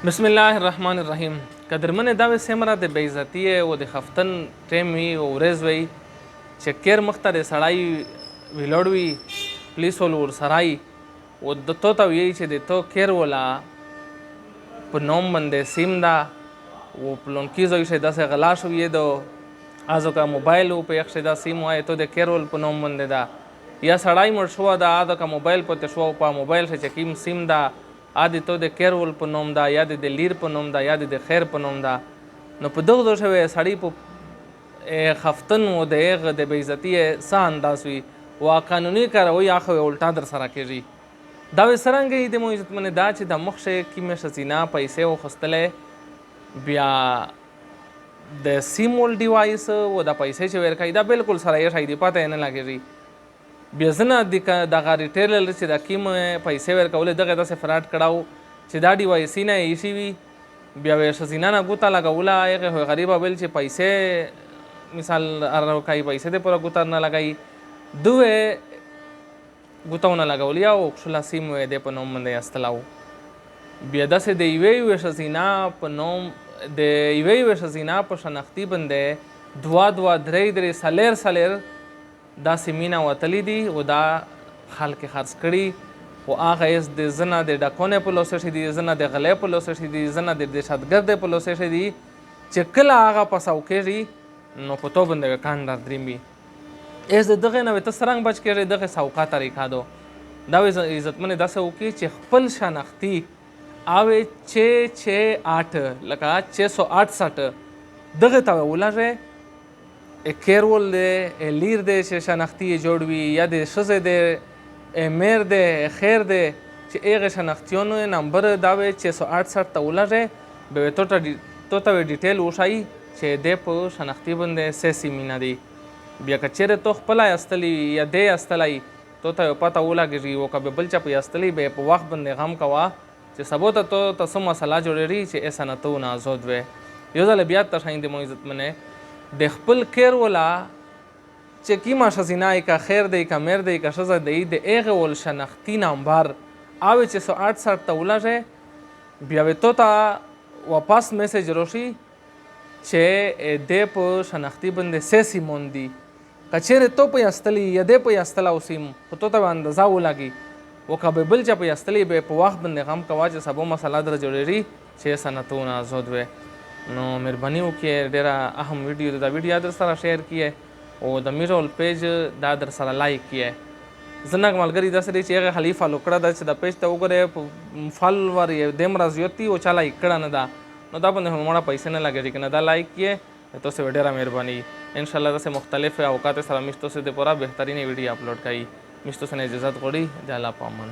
بسم الله الرحمن الرحیم. قدرمن دا سیمره د بې عزتي او د خفتن ټیم وي او ورځ وي چې کیر مخته د سړی ویلوړ وي پولیس ول ورسره وي او د تو ته وایي چې د تو کیر ولا په نوم باندې سیم ده او پلونکي ځای شي داسې غلا شوي د ازو کا موبایل او په یخ شي دا سیم وای ته د کیر ول په نوم باندې ده یا سړی مړ شو دا ازو کا موبایل په تشو په موبایل شي چې کیم سیم ده ادي تو د کیرول په نوم دا یا د لیر په نوم دا یا د خیر په نوم دا نو په دغه ځای شوی سړی په خفتن او د هغه د بې عزتي څه انداز وي او قانوني کاروي اخو الټا در سره کېږي دا څرنګه د مو عزتمن دا چې د مخ شي کیمه شزینا پیسې وخستلې بیا د سیمول ډیوایس او د پیسې چې ورکړي دا بالکل سره یې شي دی پته نه لګېږي بیا زنه دغه ریټیلر چې د کیم پیسې ورکولې دغه داسې فراډ کړاو چې دا ډیوایسي نه ایشي وي بیا یې ښځینه نه ګوته لګوله هغې غریبه بل چې پیسې مثال راوکایي پیسې د پوره ګوته نه لګوي دو یې ګوتهونه لګولي او کښله سیم یې دی په نوم باندې ایستلی بیا داسې د یوې ښځینه په نوم د یوې ښځینه په شنختي باندې دوه درې څلور دا سیمینه وتلی دي او دا خلک خرڅ کړي او هغه یې د زنه د ډکونې په لوسه شي دي زنه د غلې په لوسه شي دي زنه د دهشتګردۍ په لوسه شي دي چې کله هغه په سوکېږي نو په تو باندې کاندار درېمي ایز د دغې نه ته څرنګه بچ کېږي دغه سوکا طریقه دو دا عزتمنې داسې وکړي چې خپل شنختي اوې 668 لکه 668 دغه ته ولږې کیرول دی لیر دی چې شنختي یې جوړ وي یا د ښځې دی میر دی خیر دی چې هغې شنختیونو نمبر دا وی 668 ته ولږې بیا تو ته ډیټیل وښایي چې دی په شنختي باندې څه سیمینه دی بیا که چیرې تو خپله ایستلی یا دی ایستلی تو ته پته ولګېږي او که بیا بل چا په ایستلی بیا په وخت باندې غم کوه چې سبو ته تو ته څه مسله جوړېږي چې ایسه نه تو نازود وی یو ځل بیا ته ښایي د مو عزتمنې د خپل کیر ولا چې کیمه ښځینه یې که خیر دی که میر دی که ښځه دی د هغې ول شنختي نمبر اوې 668 ته ولږې بیا وې تو ته واپس میسج راشي چې دی په شنختي باندې څه سیمون دي که چیرې تو په ایستلي یا دی په ایستلی سیم خو تو ته به اندازه ولګي او که به بل چا په ایستلي به په وخت باندې غم کوه چې سبا مسله در جوړېږي چې ایسه نه تو نازود وی نو مهرباني وکړئ ډېره اهم ویډیو ده دا ویډیو در سره شیر کړئ او د میرول پیج دا در سره لایک کړئ زنګ ملګري داسې دی چې هغه خالي فالو کړه ده چې د پیج ته وګورئ فالوور یې دومره زیات دي او چا لایک کړه نه ده نو دا باندې هماړه پیسې نه لګېږي که نه دا لایک کړئ تو سے ډېره مهرباني انشاءالله داسې مختلف اوقات سره مشتو سے د پوره بهترین ویډیو اپلوډ کوي مشتو سے اجازت غواړي د الله په امان